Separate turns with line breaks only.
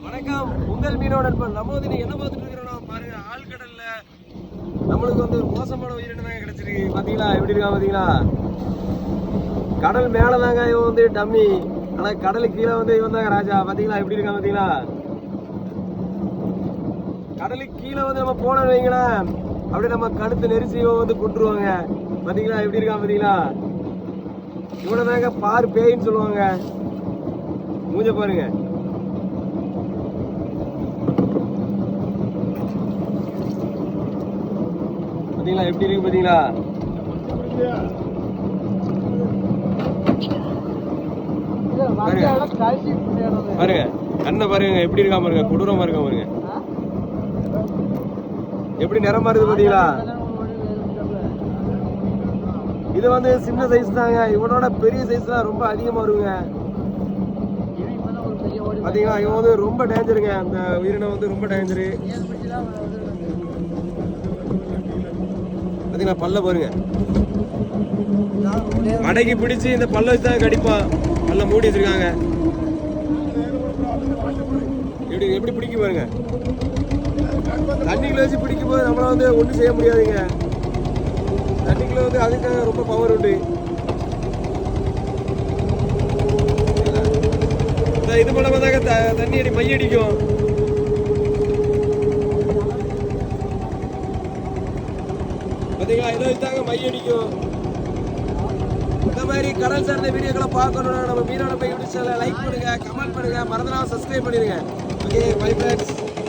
வணக்கம், உங்கள் மீனவ நண்பன். நம்ம வந்து என்ன பார்த்துட்டு இருக்கிறோம் பாருங்க. ஆழ்கடல்ல நம்மளுக்கு வந்து ஒரு மோசமான உயிரினம் தான் கிடைச்சிருக்கு. பாத்தீங்களா எப்படி இருக்கா? பாத்தீங்களா, கடல் மேலதாங்க இவன் வந்து டம்மி, ஆனா கடலுக்கு கீழே வந்து இவன் தாங்க ராஜா. பாத்தீங்களா எப்படி இருக்கா? பாத்தீங்களா, கடலுக்கு கீழே வந்து நம்ம போன வைங்களேன், அப்படியே நம்ம கழுத்து நெரிச்சு இவன் வந்து கொண்டுருவாங்க. பாத்தீங்களா எப்படி இருக்கா? பாத்தீங்களா, இவனை தாங்க பாரு பேயின்னு சொல்லுவாங்க. மூஞ்ச பாருங்க. பாத்தீங்களா எப்படி இருக்கு? பாத்தீங்களா, பாருங்க கண்ணை பாருங்க எப்படி இருக்கா பாருங்க, கொடூரமா இருக்கா பாருங்க, எப்படி நிறம் மாறுது பாத்தீங்களா. இது வந்து சின்ன சைஸ் தாங்க, இவனோட பெரிய சைஸ் தான் ரொம்ப அதிகமா வருங்க. பாத்தீங்களா, இவன் வந்து ரொம்ப டேஞ்சருங்க. அந்த உயிரினம் வந்து ரொம்ப டேஞ்சரு. பாத்தீங்களா பல்ல பாருங்க, மடைக்கு பிடிச்சு இந்த பல்ல வச்சு தான் கடிப்பான். பல்ல மூடி வச்சிருக்காங்க. எப்படி எப்படி பிடிக்க பாருங்க. தண்ணிக்குள்ள வச்சு பிடிக்கும் போது நம்மளால வந்து ஒன்றும் செய்ய முடியாதுங்க. தண்ணிக்குள்ள வந்து அதுக்காக ரொம்ப பவர் உண்டு. இது மூலமா தாங்க தண்ணி அடி மை அடிக்கும். பாத்தீங்களா, இதை வச்சுதாங்க மை அடிக்கும். இந்த மாதிரி கடல் சார்ந்த வீடியோக்களை பார்க்கணும்னா நம்ம மீனவ யூடியூப் சேனலை லைக் பண்ணுங்க, கமெண்ட் பண்ணுங்க, மறந்துடாம சப்ஸ்கிரைப் பண்ணிடுங்க. Okay, bye friends.